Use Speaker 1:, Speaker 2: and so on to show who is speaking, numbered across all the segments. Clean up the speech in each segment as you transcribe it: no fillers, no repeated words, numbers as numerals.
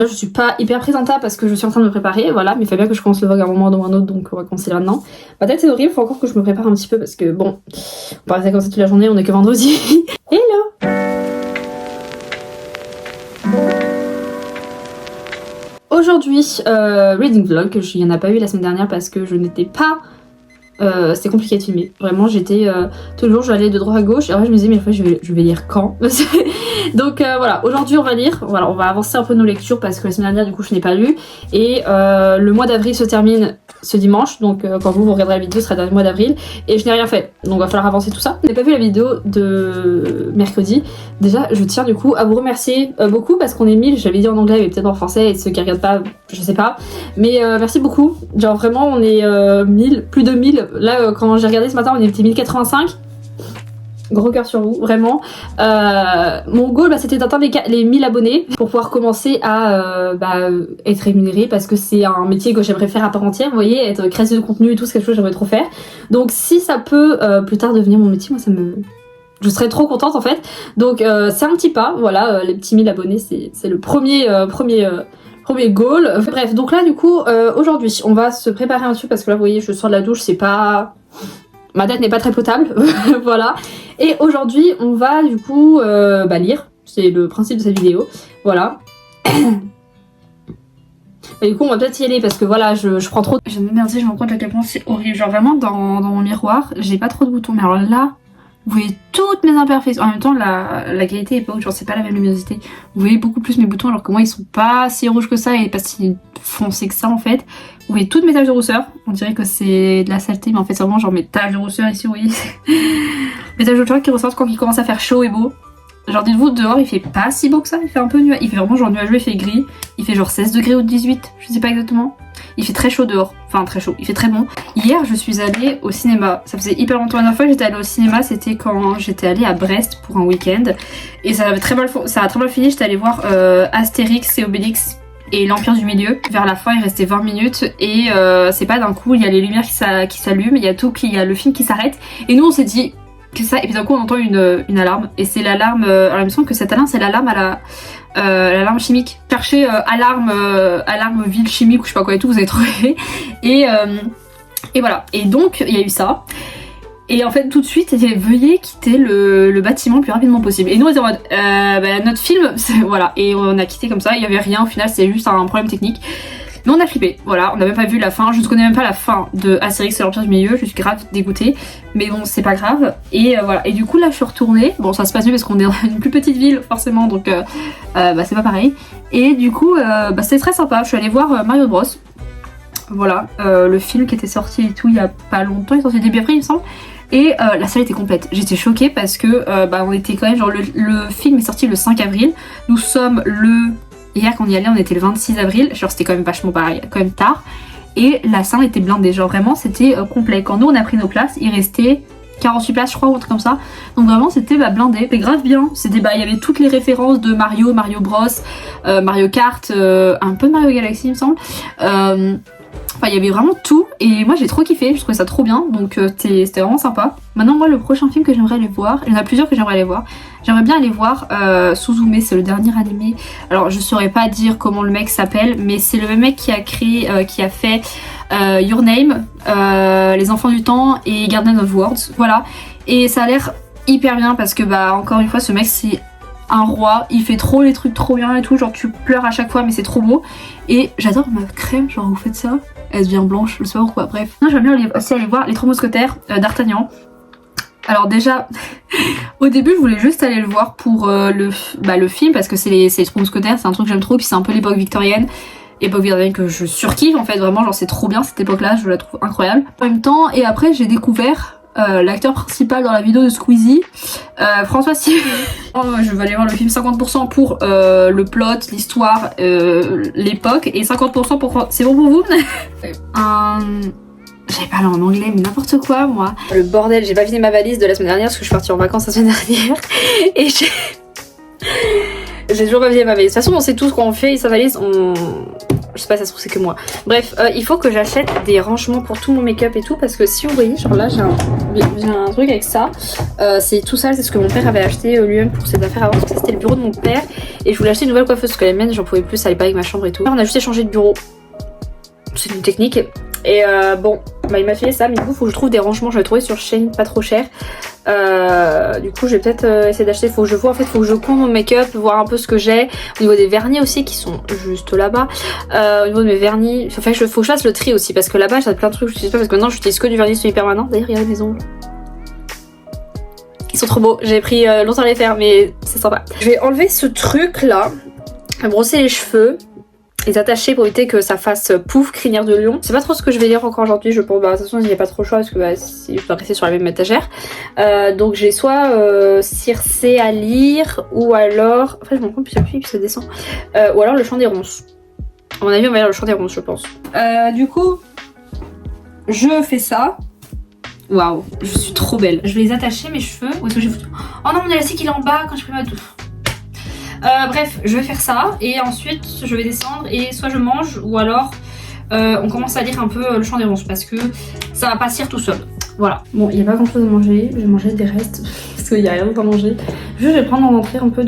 Speaker 1: Je suis pas hyper présentable parce que je suis en train de me préparer, voilà, mais il faut bien que je commence le vlog à un moment ou à un autre, donc on va commencer là-dedans. Ma tête c'est horrible, faut encore que je me prépare un petit peu parce que bon, on va rester comme ça toute la journée, on est que vendredi. Hello! Aujourd'hui, reading vlog, il n'y en a pas eu la semaine dernière parce que je n'étais pas... c'était compliqué de filmer, vraiment j'étais tout le jour je allais de droite à gauche et après je me disais mais en fait je vais lire quand. Donc voilà, aujourd'hui on va lire, voilà, on va avancer un peu nos lectures parce que la semaine dernière du coup je n'ai pas lu et le mois d'avril se termine ce dimanche, donc quand vous regarderez la vidéo ce sera dans le mois d'avril et je n'ai rien fait, donc il va falloir avancer tout ça. Je n'ai pas vu la vidéo de mercredi, déjà je tiens du coup à vous remercier beaucoup parce qu'on est 1000, j'avais dit en anglais mais peut-être en français et ceux qui regardent pas je sais pas, mais merci beaucoup, genre vraiment on est 1000, plus de 1000. Là, quand j'ai regardé ce matin, on était 1085. Gros cœur sur vous, vraiment. Mon goal, c'était d'atteindre les 1000 abonnés pour pouvoir commencer à être rémunérée parce que c'est un métier que j'aimerais faire à part entière. Vous voyez, être créatrice de contenu et tout, c'est quelque chose que j'aimerais trop faire. Donc, si ça peut plus tard devenir mon métier, moi, je serais trop contente en fait. Donc, c'est un petit pas. Voilà, les petits 1000 abonnés, c'est le premier goal. Bref, donc là du coup aujourd'hui on va se préparer un truc parce que là vous voyez je sors de la douche, c'est pas... ma tête n'est pas très potable. Voilà. Et aujourd'hui on va du coup lire, c'est le principe de cette vidéo. Voilà. Et du coup on va peut-être y aller parce que voilà je prends trop... Je me merde, je me rends compte à quel point c'est horrible. Genre vraiment dans mon miroir j'ai pas trop de boutons, mais alors là vous voyez toutes mes imperfections. En même temps, la qualité est pas ouf, genre c'est pas la même luminosité. Vous voyez beaucoup plus mes boutons alors que moi ils sont pas si rouges que ça et pas si foncés que ça en fait. Vous voyez toutes mes taches de rousseur. On dirait que c'est de la saleté mais en fait c'est vraiment genre mes taches de rousseur ici, vous voyez. Mes taches de rousseur qui ressortent quand il commence à faire chaud et beau. Genre dites-vous dehors il fait pas si beau que ça, il fait un peu nuageux. Il fait vraiment genre nuageux, il fait gris. Il fait genre 16 degrés ou 18, je sais pas exactement. Il fait très chaud dehors, enfin très chaud, il fait très bon. Hier je suis allée au cinéma, ça faisait hyper longtemps. La dernière fois que j'étais allée au cinéma c'était quand j'étais allée à Brest pour un week-end. Et ça a très mal fini, j'étais allée voir Astérix et Obélix et l'Empire du Milieu. Vers la fin il restait 20 minutes et c'est pas d'un coup, il y a les lumières qui s'allument, il y a le film qui s'arrête. Et nous on s'est dit que ça, et puis d'un coup on entend une alarme. Et c'est l'alarme, alors il me semble que cette alarme c'est l'alarme à l'alarme chimique. Cherchez alarme ville chimique ou je sais pas quoi et tout, vous allez trouver. Et voilà. Et donc il y a eu ça. Et en fait tout de suite veuillez quitter le bâtiment le plus rapidement possible. Et nous on était en mode notre film, voilà. Et on a quitté comme ça, il y avait rien au final, c'est juste un problème technique. Mais on a flippé, voilà, on n'a même pas vu la fin, je ne connais même pas la fin de Astérix et l'Empire du Milieu, je suis grave dégoûtée, mais bon c'est pas grave, et voilà, et du coup là je suis retournée, bon ça se passe mieux parce qu'on est dans une plus petite ville forcément, donc c'est pas pareil, et du coup c'était très sympa, je suis allée voir Mario Bros, voilà, le film qui était sorti et tout il y a pas longtemps, il est sorti début avril il me semble, et la salle était complète. J'étais choquée parce que on était quand même genre le film est sorti le 5 avril, nous sommes hier quand on y allait on était le 26 avril, genre c'était quand même vachement pareil, quand même tard, et la salle était blindée, genre vraiment c'était complet. Quand nous on a pris nos places, il restait 48 places je crois ou un truc comme ça, donc vraiment c'était blindé, c'était grave bien, c'était il y avait toutes les références de Mario Bros, Mario Kart, un peu de Mario Galaxy il me semble, enfin il y avait vraiment tout et moi j'ai trop kiffé, je trouvais ça trop bien, donc c'était vraiment sympa. Maintenant moi le prochain film que j'aimerais aller voir, il y en a plusieurs que j'aimerais aller voir, j'aimerais bien aller voir Suzume, c'est le dernier animé, alors je saurais pas dire comment le mec s'appelle mais c'est le même mec qui a créé, qui a fait Your Name, Les Enfants du Temps et Garden of Words, voilà, et ça a l'air hyper bien parce que encore une fois ce mec c'est un roi, il fait trop les trucs trop bien et tout, genre tu pleures à chaque fois mais c'est trop beau et j'adore ma crème, genre vous faites ça, elle devient blanche, je sais pas pourquoi, bref. Non j'aime bien aussi aller voir Les Trois Mousquetaires d'Artagnan. Alors déjà, au début je voulais juste aller le voir pour le film parce que c'est les Trois Mousquetaires, c'est un truc que j'aime trop, puis c'est un peu l'époque victorienne que je surkiffe en fait, vraiment genre c'est trop bien cette époque là, je la trouve incroyable. En même temps, et après j'ai découvert l'acteur principal dans la vidéo de Squeezie, François Civil. Je vais aller voir le film 50% pour le plot, l'histoire, l'époque, et 50% pour... C'est bon pour vous? J'avais parlé en anglais mais n'importe quoi moi. Le bordel, j'ai pas vidé ma valise de la semaine dernière parce que je suis partie en vacances la semaine dernière et j'ai toujours pas vidé ma valise. De toute façon on sait tous quand on fait sa valise, Je sais pas, ça se trouve c'est que moi. Bref, il faut que j'achète des rangements pour tout mon make-up et tout parce que si vous voyez, genre là j'ai un truc avec ça. C'est tout ça, c'est ce que mon père avait acheté lui-même pour ses affaires avant. Ça c'était le bureau de mon père et je voulais acheter une nouvelle coiffeuse parce que la mienne j'en pouvais plus, ça allait pas avec ma chambre et tout. On a juste échangé de bureau. C'est une technique. Et bon, bah, il m'a filé ça, mais du coup faut que je trouve des rangements. Je vais trouver sur Shein pas trop cher. Du coup je vais peut-être essayer d'acheter. Faut que je vois en fait, faut que je compte mon make-up, voir un peu ce que j'ai. Au niveau des vernis aussi qui sont juste là-bas. Au niveau de mes vernis, enfin faut que je fasse le tri aussi parce que là-bas j'ai plein de trucs que je n'utilise pas parce que maintenant j'utilise que du vernis semi-permanent. D'ailleurs regardez mes ongles. Ils sont trop beaux, j'ai pris longtemps à les faire mais c'est sympa. Je vais enlever ce truc là, brosser les cheveux. Les attacher pour éviter que ça fasse pouf, crinière de lion. C'est pas trop ce que je vais lire encore aujourd'hui, je pense. Bah de toute façon il n'y a pas trop le choix parce que bah, je dois rester sur la même étagère. Donc j'ai soit Circé à lire ou alors... Après je m'en compte puis ça descend. Ou alors le chant des ronces. À mon avis on va lire le chant des ronces je pense. Du coup je fais ça. Waouh, je suis trop belle. Je vais les attacher mes cheveux. Où est-ce que j'ai foutu? Oh non mon élastique il est en bas quand je pris ma douche. Bref, je vais faire ça et ensuite je vais descendre et soit je mange ou alors on commence à lire un peu le chant des ronces parce que ça va pas se lire tout seul. Voilà. Bon, il n'y a pas grand chose à manger, je vais manger des restes parce qu'il n'y a rien d'autre à manger. Juste, je vais prendre en entrée un peu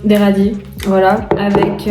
Speaker 1: des radis, voilà, avec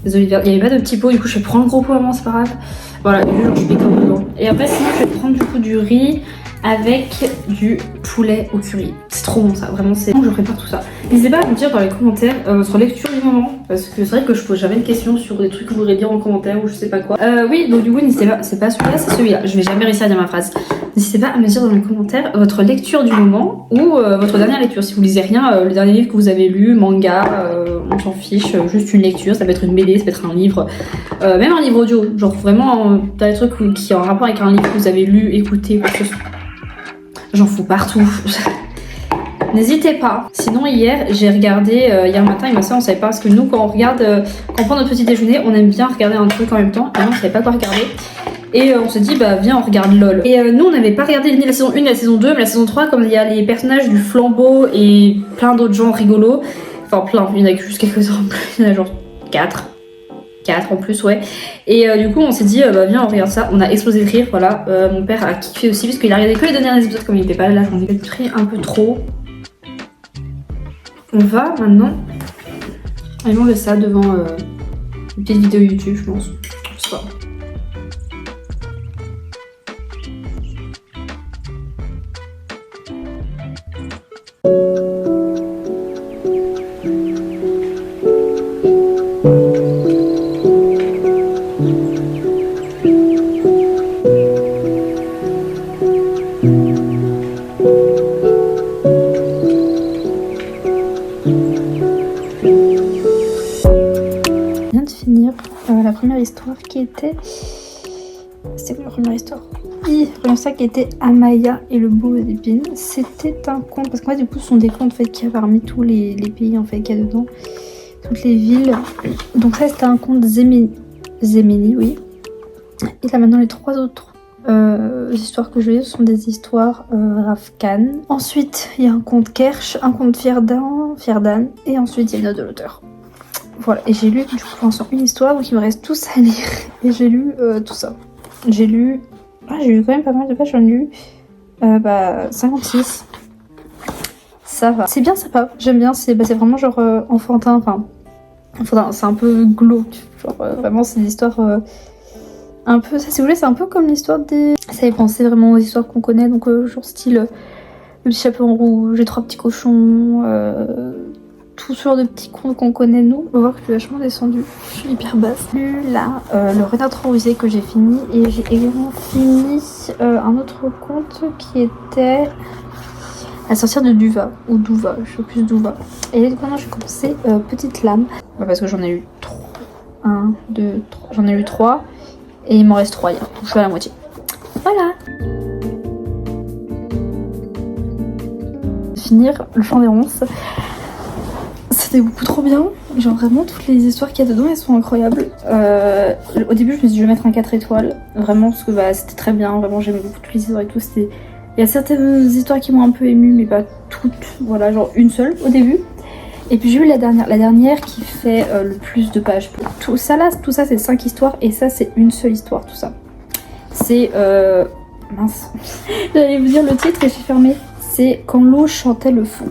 Speaker 1: des olives vertes. Il n'y avait pas de petits pots, du coup je vais prendre le gros pot à moi, c'est pas grave. Voilà, et genre je pique un peu dedans. Et après, sinon, je vais prendre du coup du riz avec du poulet au curry. C'est trop bon ça, vraiment c'est bon, je prépare tout ça. N'hésitez pas à me dire dans les commentaires votre lecture du moment, parce que c'est vrai que je pose jamais de questions sur des trucs que vous voudrez dire en commentaire ou je sais pas quoi. Oui, donc du coup n'hésitez pas, c'est pas celui-là, c'est celui-là. Je vais jamais réussir à dire ma phrase. N'hésitez pas à me dire dans les commentaires votre lecture du moment ou votre dernière lecture. Si vous lisez rien, le dernier livre que vous avez lu, manga, on s'en fiche, juste une lecture, ça peut être une BD, ça peut être un livre, même un livre audio, genre vraiment dans les trucs qui ont un rapport avec un livre que vous avez lu, écouté, quoi que ce soit. J'en fous partout. N'hésitez pas. Sinon hier j'ai regardé, hier matin il m'a dit on savait pas parce que nous quand on regarde, quand on prend notre petit déjeuner on aime bien regarder un truc en même temps et on savait pas quoi regarder. Et on se dit bah viens on regarde LOL. Et nous on n'avait pas regardé ni la saison 1 ni la saison 2 mais la saison 3 comme il y a les personnages du flambeau et plein d'autres gens rigolos. Enfin plein, il y en a juste quelques-uns en plus, il y en a genre 4 en plus ouais. Et du coup on s'est dit bah viens on regarde ça, on a explosé de rire voilà. Mon père a kiffé aussi parce qu'il a regardé que les derniers épisodes comme il était pas là, j'en ai pris un peu trop. On va maintenant aller manger ça devant une petite vidéo YouTube je pense. Je sais pas. La première histoire qui était... C'était quoi la première histoire? Oui, la première histoire qui était Amaya et le bout aux épines. C'était un conte, parce qu'en fait du coup ce sont des contes en fait, qu'il y a parmi tous les pays en fait qu'il y a dedans. Toutes les villes. Donc ça c'était un conte Zemeni, oui. Et là maintenant les trois autres histoires que je lis sont des histoires Rafkan. Ensuite il y a un conte Kersh, un conte Fierdan et ensuite il y a une note de l'auteur. Voilà, et j'ai lu du coup pour l'instant une histoire, donc il me reste tous à lire. Et j'ai lu tout ça. J'ai lu quand même pas mal de pages, j'en ai lu 56. Ça va. C'est bien sympa, j'aime bien, c'est vraiment genre enfantin, enfin c'est un peu glauque. Genre vraiment c'est des histoires un peu, ça si vous voulez, c'est un peu comme l'histoire des... Ça fait penser vraiment aux histoires qu'on connaît, donc genre style Le Petit Chaperon Rouge, Les Trois Petits Cochons... tout sur de petits contes qu'on connaît nous. On va voir que je suis vachement descendue. Je suis hyper basse. Là, le Renard trop rusé que j'ai fini. Et j'ai également fini un autre conte qui était À sortir de Duva. Ou Douva, je sais plus Douva. Et maintenant j'ai commencé Petite Lame. Parce que j'en ai eu 3. 1, 2, 3. J'en ai eu 3. Et il m'en reste 3 hier. Donc je suis à la moitié. Voilà. Finir Le Chant des Ronces. C'était beaucoup trop bien, genre vraiment toutes les histoires qu'il y a dedans elles sont incroyables. Au début je me suis dit je vais mettre un 4 étoiles, vraiment parce que c'était très bien, vraiment j'aimais beaucoup toutes les histoires et tout. Il y a certaines histoires qui m'ont un peu émue mais pas toutes, voilà genre une seule au début. Et puis j'ai eu la dernière qui fait le plus de pages. Tout ça c'est 5 histoires et ça c'est une seule histoire, tout ça. C'est mince, j'allais vous dire le titre et j'ai fermé. C'est Quand l'eau chantait le fond.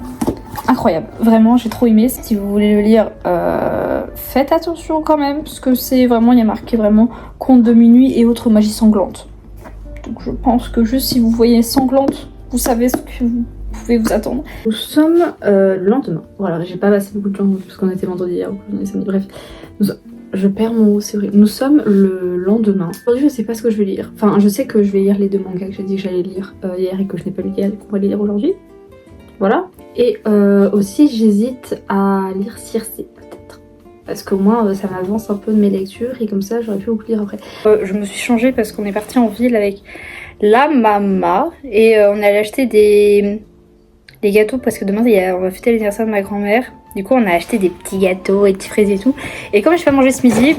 Speaker 1: Incroyable, vraiment j'ai trop aimé. Si vous voulez le lire, faites attention quand même parce que c'est vraiment, il y a marqué vraiment conte de minuit et autres magies sanglantes. Donc je pense que juste si vous voyez sanglante, vous savez ce que vous pouvez vous attendre. Nous sommes le lendemain. Voilà, j'ai pas passé beaucoup de temps parce qu'on était vendredi hier, on est samedi. Bref, je perds mon mot, c'est vrai. Nous sommes le lendemain. Aujourd'hui, je sais pas ce que je vais lire. Enfin, je sais que je vais lire les 2 mangas que j'ai dit que j'allais lire hier et que je n'ai pas lu hier et qu'on va les lire aujourd'hui. Voilà. Et aussi, j'hésite à lire Circe, peut-être. Parce qu'au moins, ça m'avance un peu de mes lectures et comme ça, j'aurais pu beaucoup lire après. Je me suis changée parce qu'on est parti en ville avec la maman et on allait acheter des gâteaux parce que demain, on va fêter l'anniversaire de ma grand-mère. Du coup, on a acheté des petits gâteaux et des petits fraises et tout. Et comme je fais à manger ce midi,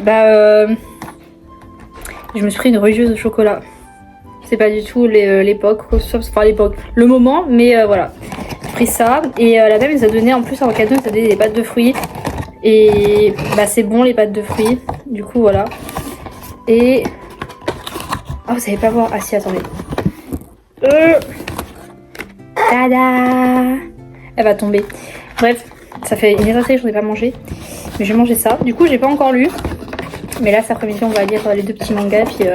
Speaker 1: je me suis pris une religieuse au chocolat. C'est pas du tout l'époque, enfin l'époque, le moment, mais voilà. J'ai pris ça et la dame nous a donné en plus en cadeau, elle nous a donné des pâtes de fruits. Et c'est bon les pâtes de fruits. Du coup, voilà. Et... oh, vous savez pas voir. Ah si, attendez. Tada! Elle va tomber. Bref, ça fait une éternité que je n'ai pas mangé. Mais je vais manger ça. Du coup, j'ai pas encore lu. Mais là, cet après-midi, on va lire les 2 petits mangas. Puis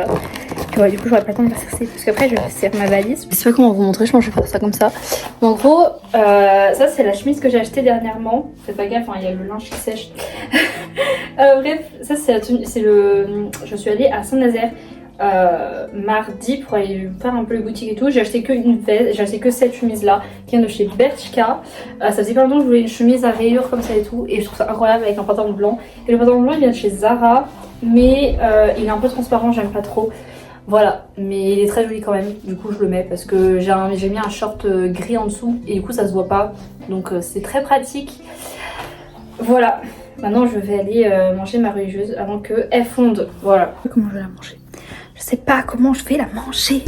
Speaker 1: ouais, du coup, j'aurai pas le temps de faire ça. Parce qu'après, je vais faire ma valise. Je sais pas comment vous montrer. Je pense que je vais faire ça comme ça. En gros, ça, c'est la chemise que j'ai achetée dernièrement. Faites pas gaffe, hein, il y a le linge qui sèche. Bref, ça, c'est le. Je suis allée à Saint-Nazaire. Mardi pour aller faire un peu les boutiques et tout. J'ai acheté que une veste, j'ai acheté que cette chemise là qui vient de chez Bershka. Ça faisait pas longtemps que je voulais une chemise à rayures comme ça et tout et je trouve ça incroyable avec un pantalon blanc. Et le pantalon blanc il vient de chez Zara mais il est un peu transparent, j'aime pas trop. Voilà, mais il est très joli quand même. Du coup je le mets parce que j'ai mis un short gris en dessous et du coup ça se voit pas. Donc c'est très pratique. Voilà, maintenant je vais aller manger ma religieuse avant qu'elle fonde. Voilà. Comment je vais la manger? Je sais pas comment je vais la manger.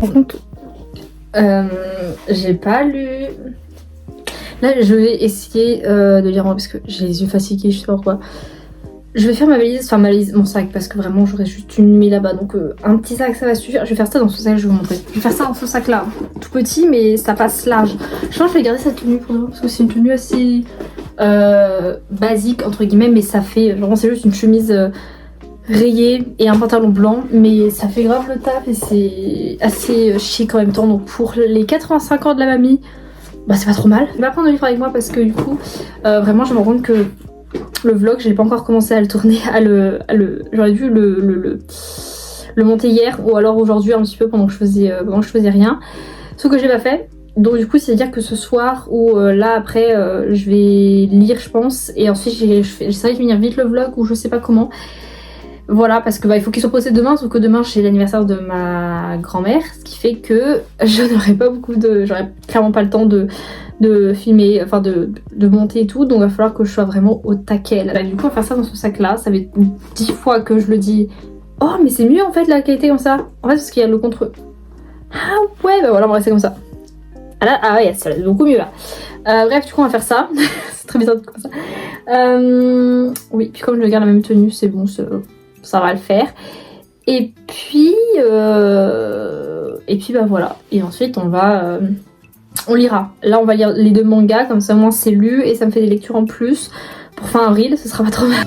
Speaker 1: Par contre, j'ai pas lu. Là, je vais essayer de lire parce que j'ai les yeux fatigués, je sais pas pourquoi. Je vais faire ma valise, mon sac, parce que vraiment j'aurai juste une nuit là-bas. Donc un petit sac ça va suffire. Je vais faire ça dans ce sac, je vais vous montrer. Je vais faire ça dans ce sac là, tout petit mais ça passe large. Je pense que je vais garder cette tenue pour demain parce que c'est une tenue assez basique entre guillemets. Mais ça fait, vraiment c'est juste une chemise rayée et un pantalon blanc. Mais ça fait grave le taf et c'est assez chic en même temps. Donc pour les 85 ans de la mamie, c'est pas trop mal. Je vais pas prendre le livre avec moi parce que du coup vraiment je me rends compte que le vlog, j'ai pas encore commencé à le tourner, j'aurais dû le monter hier ou alors aujourd'hui un petit peu pendant que je faisais rien. Ce que j'ai pas fait. Donc du coup c'est à dire que ce soir ou là après je vais lire je pense et ensuite j'essaierai de finir vite le vlog ou je sais pas comment. Voilà parce que il faut qu'il soit posté demain sauf que demain c'est l'anniversaire de ma grand-mère ce qui fait que je n'aurai pas j'aurai clairement pas le temps de filmer, enfin de monter et tout donc il va falloir que je sois vraiment au taquet là. Du coup on va faire ça dans ce sac là, ça fait 10 fois que je le dis. Oh mais c'est mieux en fait la qualité comme ça en fait parce qu'il y a le contre. Ah ouais voilà on va rester comme ça. Ah ouais c'est beaucoup mieux là. Bref du coup on va faire ça. C'est très bizarre de comme ça. Oui puis comme je garde la même tenue c'est bon ça va le faire. Et puis voilà. Et ensuite on lira. Là on va lire les 2 mangas, comme ça au moins c'est lu et ça me fait des lectures en plus. Pour fin avril, ce sera pas trop mal.